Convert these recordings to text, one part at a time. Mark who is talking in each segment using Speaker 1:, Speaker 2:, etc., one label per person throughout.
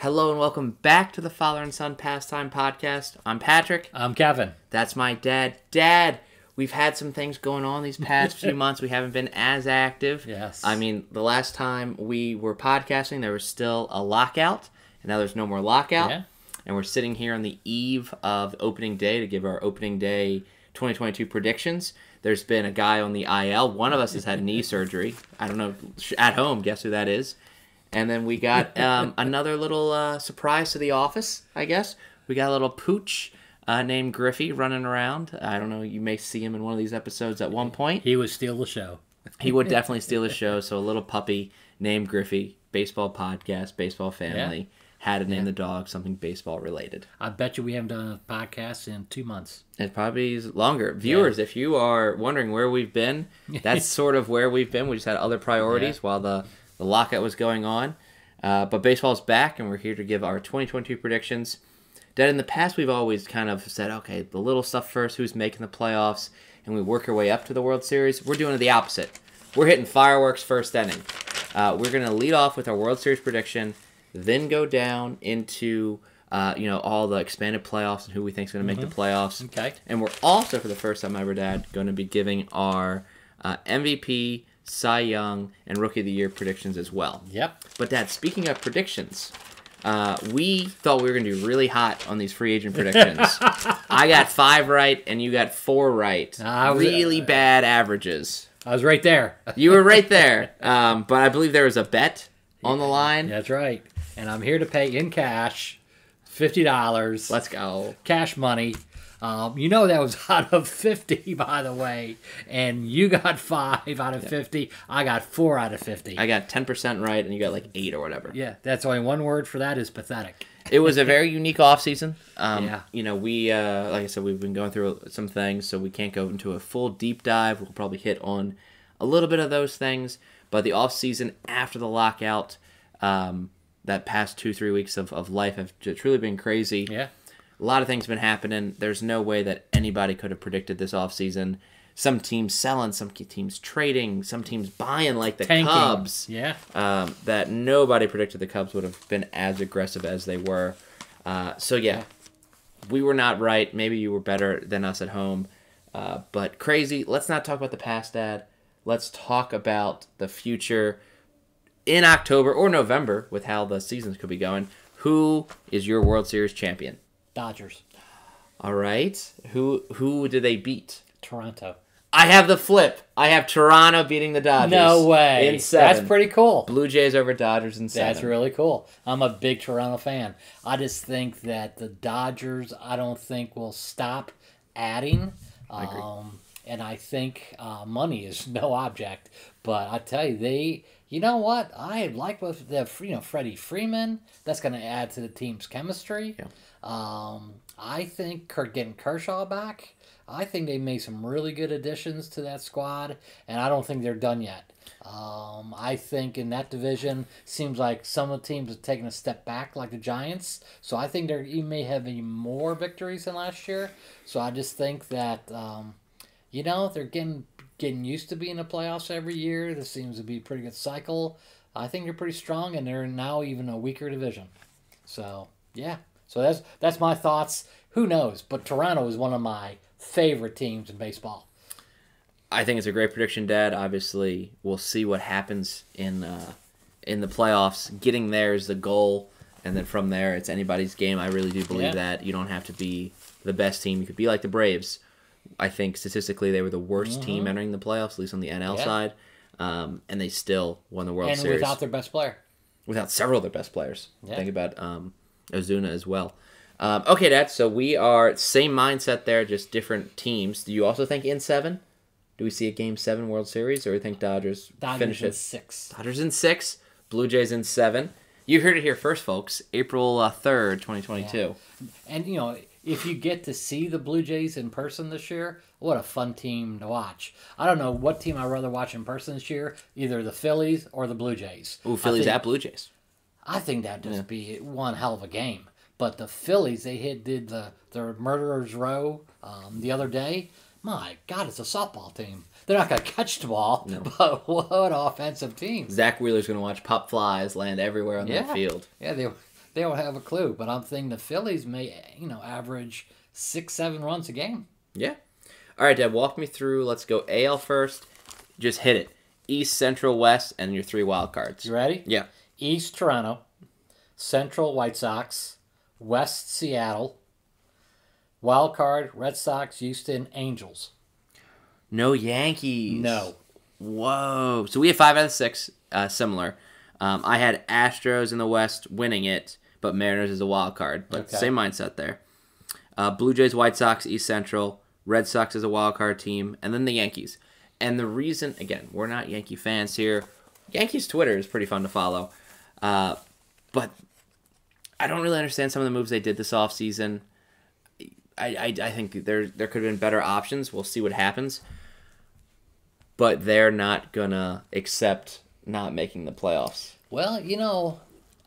Speaker 1: Hello and welcome back to the Father and Son Pastime Podcast. I'm Patrick.
Speaker 2: I'm Kevin.
Speaker 1: That's my dad. Dad, we've had some things going on these past few months. We haven't been as active.
Speaker 2: Yes.
Speaker 1: I mean, the last time we were podcasting, there was still a lockout, and now there's no more lockout.
Speaker 2: Yeah.
Speaker 1: And we're sitting here on the eve of opening day to give our opening day 2022 predictions. There's been a guy on the IL. One of us has had knee surgery. I don't know, at home, guess who that is? And then we got another little surprise to the office, I guess. We got a little pooch named Griffey running around. I don't know, you may see him in one of these episodes at one point.
Speaker 2: He would steal the show.
Speaker 1: He would definitely steal the show. So a little puppy named Griffey, baseball podcast, baseball family, had to name the dog something baseball related.
Speaker 2: I bet you we haven't done a podcast in 2 months.
Speaker 1: It probably is longer. Viewers, if you are wondering where we've been, that's sort of where we've been. We just had other priorities while the lockout was going on. But baseball's back, and we're here to give our 2022 predictions. Dad, in the past, we've always kind of said, okay, the little stuff first, who's making the playoffs, and we work our way up to the World Series. We're doing the opposite. We're hitting fireworks first inning. We're going to lead off with our World Series prediction, then go down into all the expanded playoffs and who we think is going to make the playoffs.
Speaker 2: Okay.
Speaker 1: And we're also, for the first time ever, Dad, going to be giving our MVP, Cy Young, and Rookie of the Year predictions as well.
Speaker 2: Yep.
Speaker 1: But, Dad, speaking of predictions, we thought we were going to do really hot on these free agent predictions. I got 5 right, and you got 4 right. Really bad averages.
Speaker 2: I was right there.
Speaker 1: You were right there. But I believe there was a bet on the line.
Speaker 2: That's right. And I'm here to pay in cash, $50.
Speaker 1: Let's go.
Speaker 2: Cash money. That was out of 50, by the way. And you got 5 out of 50. I got 4 out of 50.
Speaker 1: I got 10% right, and you got like 8 or whatever.
Speaker 2: Yeah, that's only one word for that is pathetic.
Speaker 1: It was a very unique offseason.
Speaker 2: Yeah.
Speaker 1: Like I said, we've been going through some things, so we can't go into a full deep dive. We'll probably hit on a little bit of those things. But the offseason after the lockout, that past 2-3 weeks of life have truly been crazy.
Speaker 2: Yeah.
Speaker 1: A lot of things have been happening. There's no way that anybody could have predicted this offseason. Some teams selling, some teams trading, some teams buying, like the
Speaker 2: Tanking.
Speaker 1: Cubs.
Speaker 2: Yeah.
Speaker 1: That nobody predicted the Cubs would have been as aggressive as they were. We were not right. Maybe you were better than us at home. But crazy. Let's not talk about the past, Dad. Let's talk about the future in October or November with how the seasons could be going. Who is your World Series champion?
Speaker 2: Dodgers.
Speaker 1: All right. Who did they beat?
Speaker 2: Toronto.
Speaker 1: I have the flip. I have Toronto beating the Dodgers.
Speaker 2: No way.
Speaker 1: In 7.
Speaker 2: That's pretty cool.
Speaker 1: Blue Jays over Dodgers in 7.
Speaker 2: That's really cool. I'm a big Toronto fan. I just think that the Dodgers, I don't think will stop adding.
Speaker 1: I agree.
Speaker 2: And I think money is no object. But I tell you, you know what? I like with the Freddie Freeman. That's going to add to the team's chemistry.
Speaker 1: Yeah.
Speaker 2: I think getting Kershaw back. I think they made some really good additions to that squad, and I don't think they're done yet. I think in that division, seems like some of the teams have taken a step back, like the Giants. So I think they may have even more victories than last year. So I just think that they're getting used to being in the playoffs every year. This seems to be a pretty good cycle. I think they're pretty strong, and they're now even a weaker division. So yeah. So that's my thoughts. Who knows? But Toronto is one of my favorite teams in baseball.
Speaker 1: I think it's a great prediction, Dad. Obviously, we'll see what happens in the playoffs. Getting there is the goal, and then from there, it's anybody's game. I really do believe that. You don't have to be the best team. You could be like the Braves. I think statistically they were the worst team entering the playoffs, at least on the NL side, and they still won the World Series.
Speaker 2: And without their best player.
Speaker 1: Without several of their best players.
Speaker 2: Yeah.
Speaker 1: Think about Ozuna as well. Okay, Dad, so we are same mindset there, just different teams. Do you also think in 7? Do we see a Game 7 World Series, or do you think Dodgers finish it?
Speaker 2: 6.
Speaker 1: Dodgers in 6, Blue Jays in 7. You heard it here first, folks. April 3rd, 2022.
Speaker 2: Yeah. And, if you get to see the Blue Jays in person this year, what a fun team to watch. I don't know what team I'd rather watch in person this year, either the Phillies or the Blue Jays.
Speaker 1: Ooh, Phillies at Blue Jays.
Speaker 2: I think that'd just be one hell of a game. But the Phillies, they did the Murderers Row the other day. My God, it's a softball team. They're not going to catch the ball, but what an offensive team.
Speaker 1: Zach Wheeler's going to watch pop flies land everywhere on that field.
Speaker 2: Yeah, They don't have a clue. But I'm thinking the Phillies may, average 6-7 runs a game.
Speaker 1: Yeah. All right, Dad, walk me through. Let's go AL first. Just hit it. East, Central, West, and your 3 wild cards.
Speaker 2: You ready?
Speaker 1: Yeah.
Speaker 2: East, Toronto. Central, White Sox. West, Seattle. Wild card, Red Sox, Houston, Angels.
Speaker 1: No Yankees.
Speaker 2: No.
Speaker 1: Whoa. So we have 5 out of 6, similar. I had Astros in the West winning it, but Mariners is a wild card. But
Speaker 2: Okay.
Speaker 1: same mindset there. Blue Jays, White Sox, East Central. Red Sox is a wild card team, and then the Yankees. And the reason, again, we're not Yankee fans here. Yankees Twitter is pretty fun to follow. But I don't really understand some of the moves they did this offseason. I think there could have been better options. We'll see what happens. But they're not going to accept not making the playoffs.
Speaker 2: Well,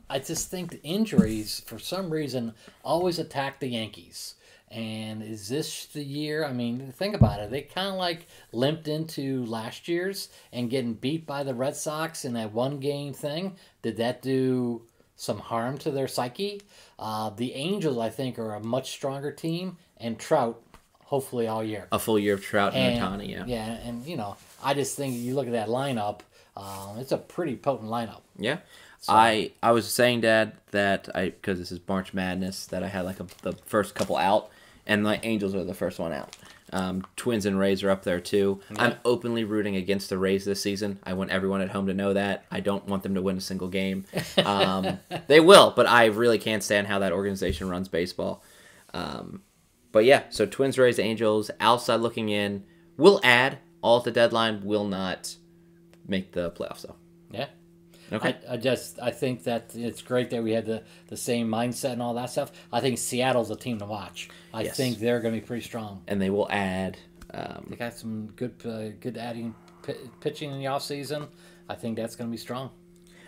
Speaker 2: I just think the injuries, for some reason, always attack the Yankees. And is this the year? I mean, think about it. They kind of like limped into last year's and getting beat by the Red Sox in that one-game thing. Did that do some harm to their psyche? The Angels, I think, are a much stronger team, and Trout, hopefully all year.
Speaker 1: A full year of Trout and Ohtani, yeah.
Speaker 2: Yeah, and, I just think you look at that lineup, it's a pretty potent lineup.
Speaker 1: Yeah.
Speaker 2: So,
Speaker 1: I was saying, Dad, that because this is March Madness, that I had like the first couple out, and my Angels are the first one out. Twins and Rays are up there too. Yeah. I'm openly rooting against the Rays this season. I want everyone at home to know that. I don't want them to win a single game. They will, but I really can't stand how that organization runs baseball. But yeah, so Twins, Rays, Angels, outside looking in. Will add all at the deadline. Will not make the playoffs though.
Speaker 2: Yeah.
Speaker 1: Okay.
Speaker 2: I think that it's great that we had the same mindset and all that stuff. I think Seattle's a team to watch. I think they're going to be pretty strong.
Speaker 1: And they will add.
Speaker 2: They got some good adding pitching in the offseason. I think that's going to be strong.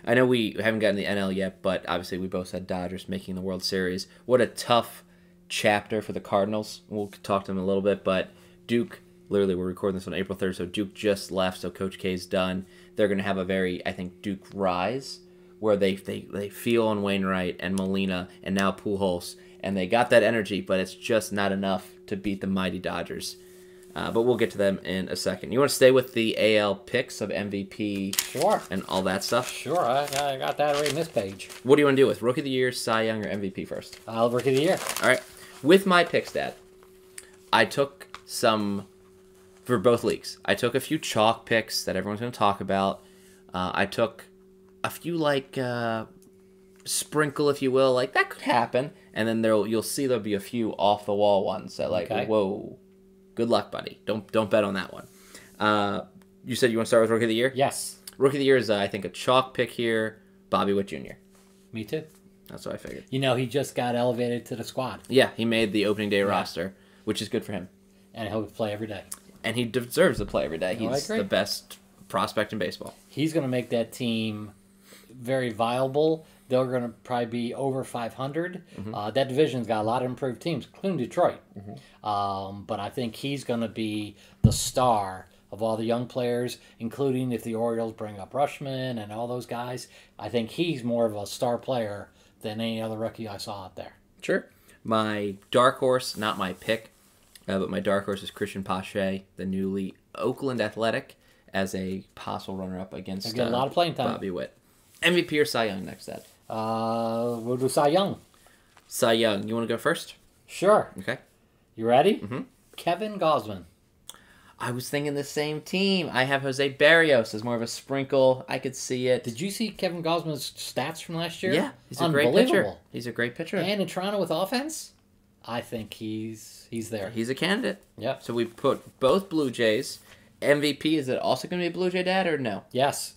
Speaker 1: I know we haven't gotten the NL yet, but obviously we both said Dodgers making the World Series. What a tough chapter for the Cardinals. We'll talk to them a little bit, but Duke, literally we're recording this on April 3rd, so Duke just left, so Coach K's done. They're going to have a very, I think, Duke rise, where they feel on Wainwright and Molina and now Pujols, and they got that energy, but it's just not enough to beat the mighty Dodgers. But we'll get to them in a second. You want to stay with the AL picks of MVP and all that stuff?
Speaker 2: Sure, I got that right in this page.
Speaker 1: What do you want to do with Rookie of the Year, Cy Young, or MVP first?
Speaker 2: Rookie of the Year.
Speaker 1: All right. With my picks, Dad, I took some... For both leagues, I took a few chalk picks that everyone's going to talk about. I took a few sprinkle, if you will, like that could happen, and then you'll see there'll be a few off the wall ones that whoa, good luck, buddy. Don't bet on that one. You said you want to start with Rookie of the Year?
Speaker 2: Yes.
Speaker 1: Rookie of the Year is I think a chalk pick here. Bobby Witt Jr.
Speaker 2: Me too.
Speaker 1: That's what I figured.
Speaker 2: He just got elevated to the squad.
Speaker 1: Yeah, he made the opening day roster, which is good for him,
Speaker 2: and he'll play every day.
Speaker 1: And he deserves to play every day. He's the best prospect in baseball.
Speaker 2: He's going to make that team very viable. They're going to probably be over 500. Mm-hmm. That division's got a lot of improved teams, including Detroit. Mm-hmm. But I think he's going to be the star of all the young players, including if the Orioles bring up Rushman and all those guys. I think he's more of a star player than any other rookie I saw out there.
Speaker 1: Sure. My dark horse, not my pick, but my dark horse is Christian Pache, the newly Oakland Athletic, as a possible runner-up against
Speaker 2: a lot of playing time.
Speaker 1: Bobby Witt. MVP or Cy Young next, Dad?
Speaker 2: We'll do Cy Young.
Speaker 1: Cy Young. You want to go first?
Speaker 2: Sure.
Speaker 1: Okay.
Speaker 2: You ready?
Speaker 1: Mm-hmm.
Speaker 2: Kevin Gausman.
Speaker 1: I was thinking the same team. I have Jose Barrios as more of a sprinkle. I could see it.
Speaker 2: Did you see Kevin Gausman's stats from last year?
Speaker 1: Yeah, he's a great pitcher. He's a great pitcher.
Speaker 2: And in Toronto with offense, I think he's there.
Speaker 1: He's a candidate.
Speaker 2: Yep.
Speaker 1: So we put both Blue Jays. MVP, is it also going to be a Blue Jay, Dad, or no?
Speaker 2: Yes.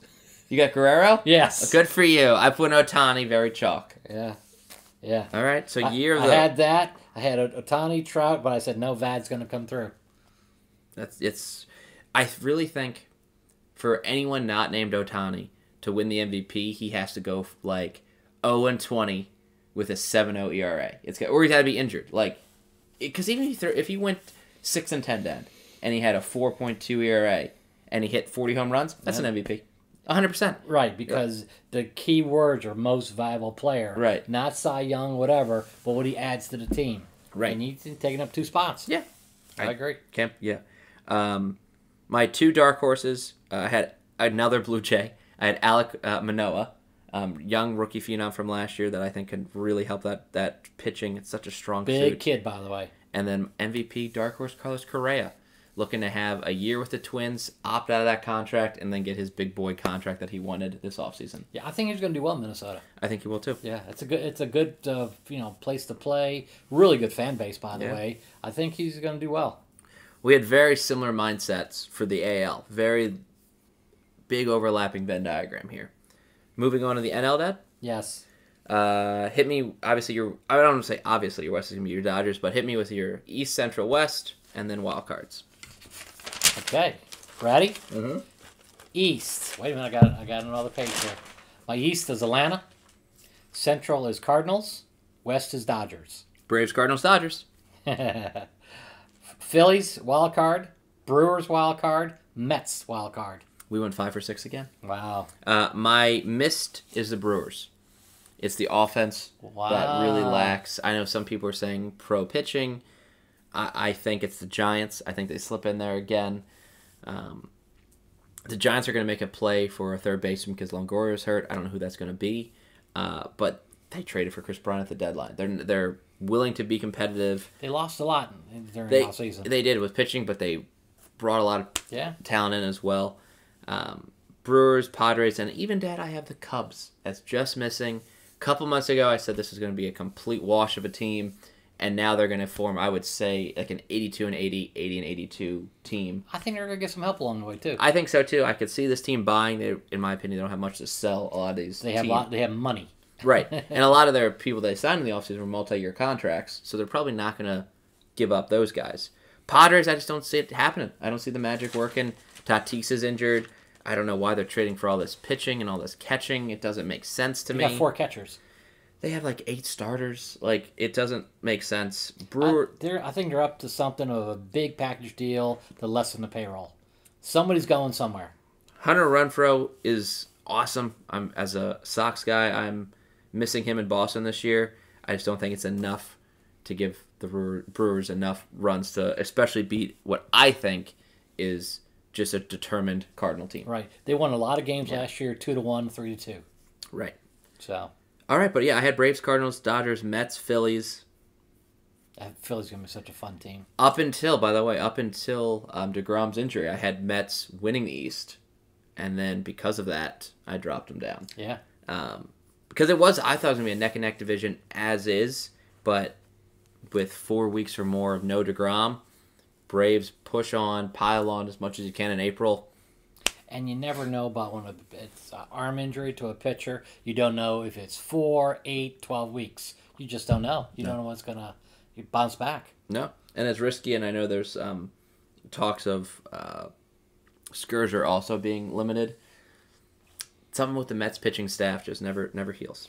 Speaker 1: You got Guerrero?
Speaker 2: Yes.
Speaker 1: Good for you. I put Ohtani, very chalk.
Speaker 2: Yeah.
Speaker 1: All right, so
Speaker 2: I had that. I had Ohtani, Trout, but I said no, Vad's going to come through.
Speaker 1: I really think for anyone not named Ohtani to win the MVP, he has to go 0-20 with a 7.0 ERA. Or he's got to be injured. Because even if he went 6-10, Dad, and he had a 4.2 ERA and he hit 40 home runs, that's an MVP. 100%.
Speaker 2: Right, because the key words are most valuable player.
Speaker 1: Right.
Speaker 2: Not Cy Young, whatever, but what he adds to the team.
Speaker 1: Right.
Speaker 2: And he's taking up 2 spots.
Speaker 1: Yeah.
Speaker 2: I agree.
Speaker 1: Yeah. My 2 dark horses, I had another Blue Jay. I had Alek Manoah, young rookie phenom from last year that I think can really help that pitching. It's such a strong
Speaker 2: Big
Speaker 1: suit.
Speaker 2: kid, by the way.
Speaker 1: And then MVP dark horse Carlos Correa, looking to have a year with the Twins, opt out of that contract, and then get his big boy contract that he wanted this offseason.
Speaker 2: Yeah, I think he's going to do well in Minnesota.
Speaker 1: I think he will too.
Speaker 2: Yeah, it's a good place to play. Really good fan base, by the way. I think he's going to do well.
Speaker 1: We had very similar mindsets for the AL. Very big overlapping Venn diagram here. Moving on to the NL, Dad.
Speaker 2: Yes.
Speaker 1: Hit me. Obviously, I don't want to say obviously your West is gonna be your Dodgers, but hit me with your East, Central, West, and then wild cards.
Speaker 2: Okay, ready?
Speaker 1: Mm-hmm.
Speaker 2: East. Wait a minute, I got another page here. My East is Atlanta. Central is Cardinals. West is Dodgers.
Speaker 1: Braves, Cardinals, Dodgers.
Speaker 2: Phillies wild card. Brewers wild card. Mets wild card.
Speaker 1: We went 5 for 6 again.
Speaker 2: Wow.
Speaker 1: My missed is the Brewers. It's the offense that really lacks. I know some people are saying pro pitching. I think it's the Giants. I think they slip in there again. The Giants are going to make a play for a third baseman because Longoria's hurt. I don't know who that's going to be. But they traded for Chris Bryant at the deadline. They're willing to be competitive.
Speaker 2: They lost a lot during the offseason.
Speaker 1: They did with pitching, but they brought a lot of talent in as well. Brewers, Padres, and even, Dad, I have the Cubs. That's just missing. A couple months ago, I said this was going to be a complete wash of a team, and now they're going to form, I would say, like an 82 and 80, 80 and 82 team.
Speaker 2: I think they're going to get some help along the way, too.
Speaker 1: I think so, too. I could see this team buying. They, in my opinion, they don't have much to sell. A lot of these
Speaker 2: They have money.
Speaker 1: Right. And a lot of their people they signed in the offseason were multi-year contracts, so they're probably not going to give up those guys. Padres, I just don't see it happening. I don't see the magic working. Tatis is injured. I don't know why they're trading for all this pitching and all this catching. It doesn't make sense to me.
Speaker 2: They got 4 catchers.
Speaker 1: They have like 8 starters. Like, it doesn't make sense.
Speaker 2: I think they're up to something of a big package deal to lessen the payroll. Somebody's going somewhere.
Speaker 1: Hunter Renfroe is awesome. As a Sox guy, I'm missing him in Boston this year. I just don't think it's enough to give the Brewers enough runs to especially beat what I think is just a determined Cardinal team.
Speaker 2: Right. They won a lot of games last year, 2-1, 3-2.
Speaker 1: Right.
Speaker 2: So.
Speaker 1: All right, but yeah, I had Braves, Cardinals, Dodgers, Mets, Phillies.
Speaker 2: Phillies going to be such a fun team.
Speaker 1: Up until DeGrom's injury, I had Mets winning the East. And then because of that, I dropped them down.
Speaker 2: Yeah.
Speaker 1: Because I thought it was going to be a neck-and-neck division as is, but with 4 weeks or more of no DeGrom, Braves push on, pile on as much as you can in April.
Speaker 2: And you never know about when it's an arm injury to a pitcher. You don't know if it's 4, 8, 12 weeks. You just don't know. You don't know what's going to bounce back.
Speaker 1: No. And it's risky, and I know there's talks of Scherzer also being limited. Something with the Mets pitching staff just never heals.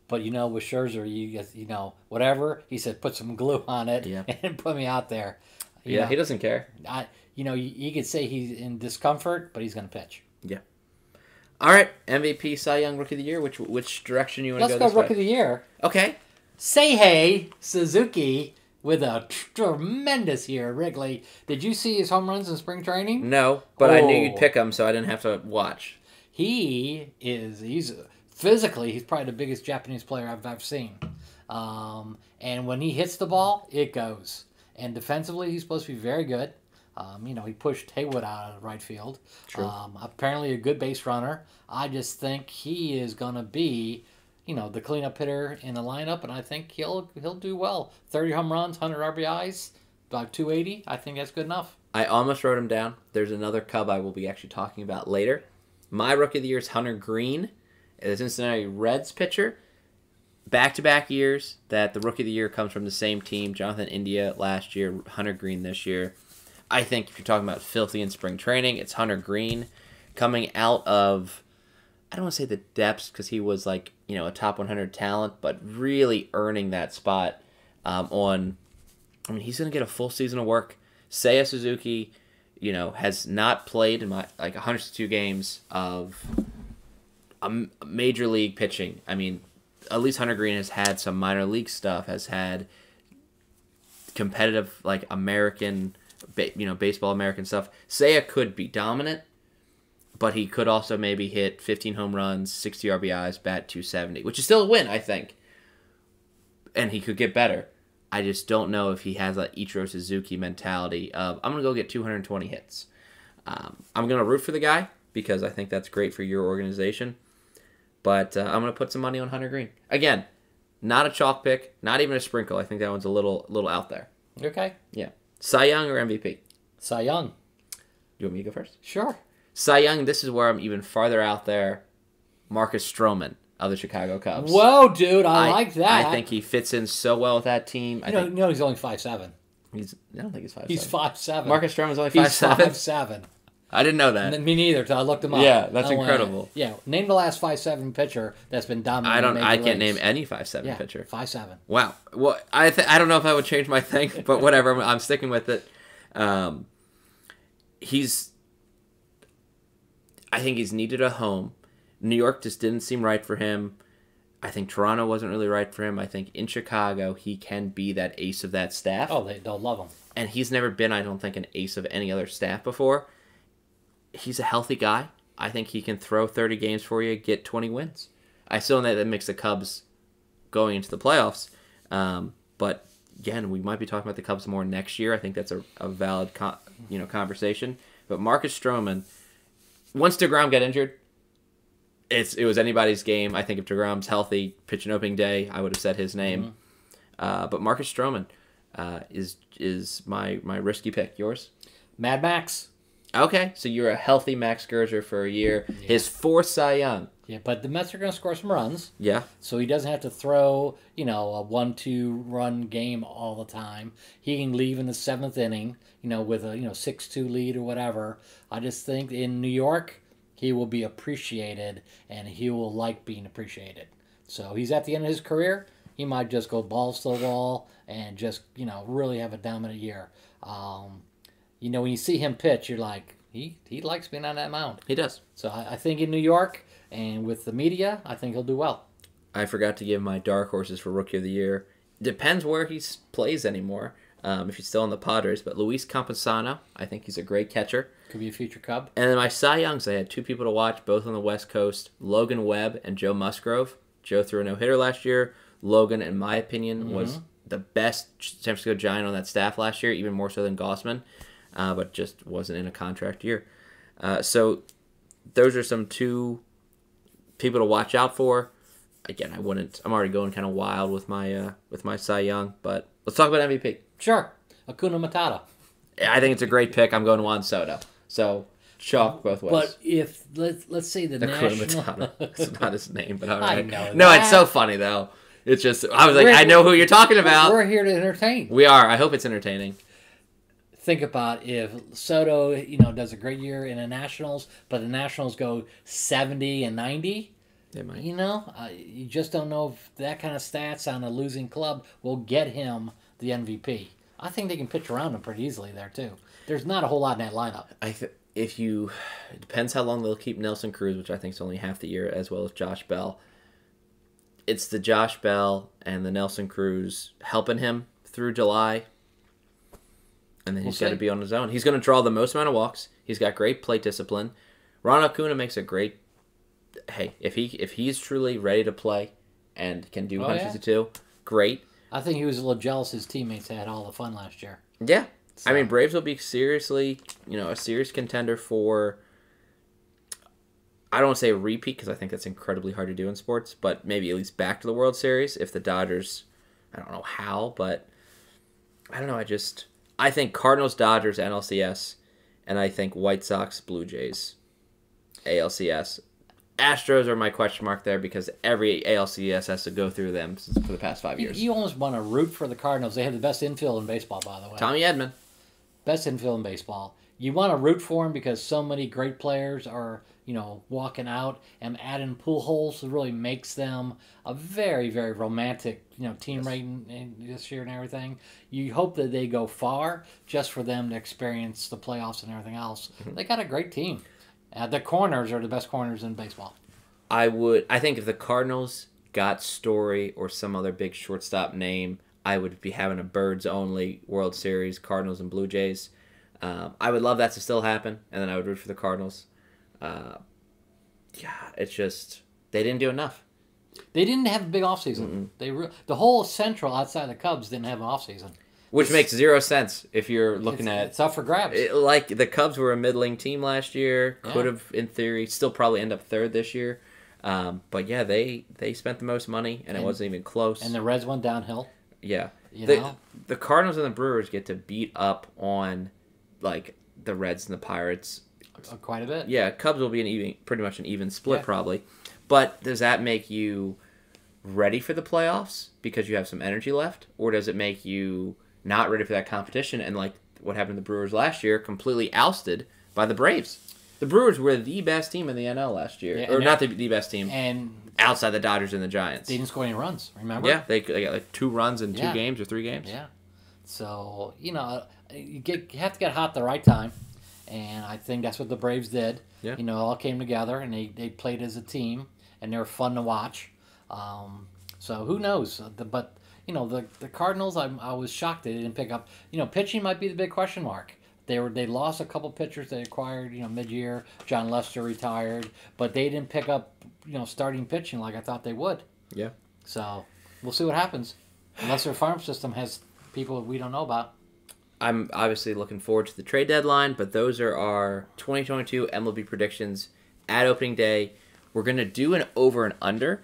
Speaker 2: But with Scherzer, whatever he said, put some glue on it and put me out there.
Speaker 1: He doesn't care.
Speaker 2: You could say he's in discomfort, but he's going to pitch.
Speaker 1: Yeah. All right, MVP, Cy Young, Rookie of the Year. Which direction you want to go?
Speaker 2: Let's go Rookie of the Year.
Speaker 1: Okay.
Speaker 2: Seihei Suzuki with a tremendous year at Wrigley. Did you see his home runs in spring training?
Speaker 1: No, but I knew you'd pick him, so I didn't have to watch.
Speaker 2: He's physically, he's probably the biggest Japanese player I've seen. And when he hits the ball, it goes. And defensively, he's supposed to be very good. He pushed Haywood out of right field.
Speaker 1: True.
Speaker 2: Apparently a good base runner. I just think he is going to be, the cleanup hitter in the lineup, and I think he'll do well. 30 home runs, 100 RBIs, about 280. I think that's good enough.
Speaker 1: I almost wrote him down. There's another Cub I will be actually talking about later. My Rookie of the Year is Hunter Green, the Cincinnati Reds pitcher. Back-to-back years that the Rookie of the Year comes from the same team. Jonathan India last year, Hunter Green this year. I think if you're talking about filthy in spring training, it's Hunter Green coming out of, I don't want to say the depths because he was a top 100 talent, but really earning that spot he's going to get a full season of work. Seiya Suzuki, has not played in 102 games of major league pitching. I mean, at least Hunter Green has had some minor league stuff, has had competitive, like, American, baseball American stuff. Seiya could be dominant, but he could also maybe hit 15 home runs, 60 RBIs, bat 270, which is still a win, I think. And he could get better. I just don't know if he has that Ichiro Suzuki mentality of, I'm going to go get 220 hits. I'm going to root for the guy because I think that's great for your organization. But I'm going to put some money on Hunter Green. Again, not a chalk pick, not even a sprinkle. I think that one's a little out there.
Speaker 2: Okay.
Speaker 1: Yeah. Cy Young or MVP?
Speaker 2: Cy Young.
Speaker 1: You want me to go first?
Speaker 2: Sure.
Speaker 1: Cy Young, this is where I'm even farther out there. Marcus Stroman of the Chicago Cubs.
Speaker 2: Whoa, dude, I like that.
Speaker 1: I think he fits in so well with that team.
Speaker 2: You know he's only 5'7".
Speaker 1: I don't think he's 5'7".
Speaker 2: He's 5'7".
Speaker 1: Marcus Stroman's only 5'7"?
Speaker 2: He's 5'7".
Speaker 1: I didn't know that.
Speaker 2: Me neither, until I looked him up.
Speaker 1: Yeah, that's incredible.
Speaker 2: Name the last 5'7" pitcher that's been dominant.
Speaker 1: I can't name any 5'7" pitcher.
Speaker 2: 5'7".
Speaker 1: Wow. Well, I don't know if I would change my thing, but whatever. I'm sticking with it. I think he's needed a home. New York just didn't seem right for him. I think Toronto wasn't really right for him. I think in Chicago, he can be that ace of that staff.
Speaker 2: Oh, they'll love him.
Speaker 1: And he's never been, I don't think, an ace of any other staff before. He's a healthy guy. I think he can throw 30 games for you, get 20 wins. I still know that makes the Cubs going into the playoffs. But, again, we might be talking about the Cubs more next year. I think that's a valid conversation. But Marcus Stroman, once DeGrom got injured, it was anybody's game. I think if DeGrom's healthy, pitching opening day, I would have said his name. But Marcus Stroman is my risky pick. Yours?
Speaker 2: Mad Max.
Speaker 1: Okay, so you're a healthy Max Scherzer for a year. Yeah. His fourth Cy Young.
Speaker 2: Yeah, but the Mets are going to score some runs.
Speaker 1: Yeah.
Speaker 2: So he doesn't have to throw, a 1-2 run game all the time. He can leave in the 7th inning, with a 6-2 lead or whatever. I just think in New York, he will be appreciated, and he will like being appreciated. So he's at the end of his career. He might just go balls to the wall and just, really have a dominant year. When you see him pitch, you're like, he likes being on that mound.
Speaker 1: He does.
Speaker 2: So I think in New York and with the media, I think he'll do well.
Speaker 1: I forgot to give my dark horses for Rookie of the Year. Depends where he plays anymore, if he's still in the Padres. But Luis Campusano, I think he's a great catcher.
Speaker 2: Could be a future Cub.
Speaker 1: And then my Cy Youngs, I had two people to watch, both on the West Coast, Logan Webb and Joe Musgrove. Joe threw a no-hitter last year. Logan, in my opinion, was the best San Francisco Giant on that staff last year, even more so than Gossman, but just wasn't in a contract year. So those are some two people to watch out for. Again, I'm already going kind of wild with my Cy Young, but let's talk about MVP.
Speaker 2: Sure. Akuna Matata.
Speaker 1: I think it's a great pick. I'm going Juan Soto. So chalk both ways.
Speaker 2: But if let's say the national,
Speaker 1: it's not his name, but all
Speaker 2: I
Speaker 1: right.
Speaker 2: know
Speaker 1: No,
Speaker 2: that.
Speaker 1: It's so funny though. It's just I was like, I know who you're talking about.
Speaker 2: We're here to entertain.
Speaker 1: We are. I hope it's entertaining.
Speaker 2: Think about if Soto, does a great year in the Nationals, but the Nationals go 70 and 90.
Speaker 1: They might.
Speaker 2: You just don't know if that kind of stats on a losing club will get him the MVP. I think they can pitch around him pretty easily there too. There's not a whole lot in that lineup.
Speaker 1: It depends how long they'll keep Nelson Cruz, which I think is only half the year, as well as Josh Bell. It's the Josh Bell and the Nelson Cruz helping him through July, and then he's got to be on his own. He's going to draw the most amount of walks. He's got great plate discipline. Ron Acuna makes a great. Hey, if he's truly ready to play and can do punches of two, great.
Speaker 2: I think he was a little jealous his teammates had all the fun last year.
Speaker 1: Yeah. So. I mean, Braves will be seriously, a serious contender for, I don't want to say a repeat because I think that's incredibly hard to do in sports, but maybe at least back to the World Series if the Dodgers, I don't know how, but I don't know. I think Cardinals, Dodgers, NLCS, and I think White Sox, Blue Jays, ALCS. Astros are my question mark there because every ALCS has to go through them for the past 5 years.
Speaker 2: You almost want to root for the Cardinals. They have the best infield in baseball, by the way.
Speaker 1: Tommy Edman.
Speaker 2: Best infield in baseball. You want to root for them because so many great players are, walking out, and adding Pujols really makes them a very, very romantic, team rating this year and everything. You hope that they go far just for them to experience the playoffs and everything else. They got a great team. The corners are the best corners in baseball.
Speaker 1: I think if the Cardinals got Story or some other big shortstop name, I would be having a birds only World Series, Cardinals and Blue Jays. I would love that to still happen, and then I would root for the Cardinals. It's just they didn't do enough.
Speaker 2: They didn't have a big offseason. The whole Central outside the Cubs didn't have an offseason.
Speaker 1: Which makes zero sense if you're looking at...
Speaker 2: It's up for grabs.
Speaker 1: Like, the Cubs were a middling team last year. Could have, in theory, still probably end up third this year. But, yeah, they spent the most money, and it wasn't even close.
Speaker 2: And the Reds went downhill.
Speaker 1: Yeah.
Speaker 2: You know?
Speaker 1: The Cardinals and the Brewers get to beat up on, like, the Reds and the Pirates.
Speaker 2: Quite a bit.
Speaker 1: Yeah, Cubs will be pretty much an even split, probably. But does that make you ready for the playoffs because you have some energy left? Or does it make you... not ready for that competition, and like what happened to the Brewers last year, completely ousted by the Braves. The Brewers were the best team in the NL last year. Or not the best team,
Speaker 2: and
Speaker 1: outside the Dodgers and the Giants.
Speaker 2: They didn't score any runs, remember?
Speaker 1: Yeah, they got like 2 runs in 2 games or 3 games.
Speaker 2: Yeah. So, you have to get hot at the right time, and I think that's what the Braves did.
Speaker 1: Yeah.
Speaker 2: It all came together, and they played as a team, and they were fun to watch. So who knows? But... the Cardinals, I was shocked they didn't pick up. Pitching might be the big question mark. They lost a couple pitchers they acquired, mid-year. John Lester retired, but they didn't pick up, starting pitching like I thought they would.
Speaker 1: Yeah.
Speaker 2: So we'll see what happens. Unless their farm system has people we don't know about.
Speaker 1: I'm obviously looking forward to the trade deadline, but those are our 2022 MLB predictions at opening day. We're going to do an over and under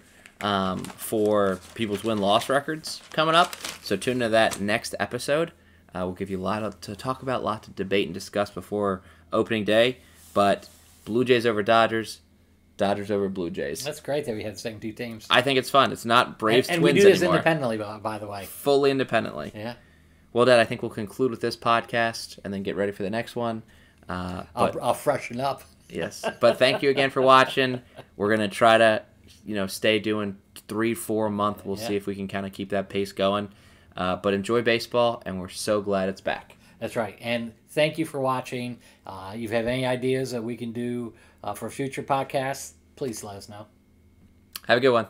Speaker 1: for people's win-loss records coming up. So tune into that next episode. We'll give you a lot to talk about, a lot to debate and discuss before opening day. But Blue Jays over Dodgers, Dodgers over Blue Jays.
Speaker 2: That's great that we had the same 2 teams.
Speaker 1: I think it's fun. It's not Braves
Speaker 2: and
Speaker 1: Twins
Speaker 2: we do this
Speaker 1: anymore.
Speaker 2: independently, by the way.
Speaker 1: Fully independently.
Speaker 2: Yeah.
Speaker 1: Well, Dad, I think we'll conclude with this podcast and then get ready for the next one.
Speaker 2: I'll freshen up.
Speaker 1: Yes. But thank you again for watching. We're going to try to stay doing 3-4 a month. We'll see if we can kind of keep that pace going. But enjoy baseball, and we're so glad it's back.
Speaker 2: That's right. And thank you for watching. If you have any ideas that we can do for future podcasts, please let us know.
Speaker 1: Have a good one.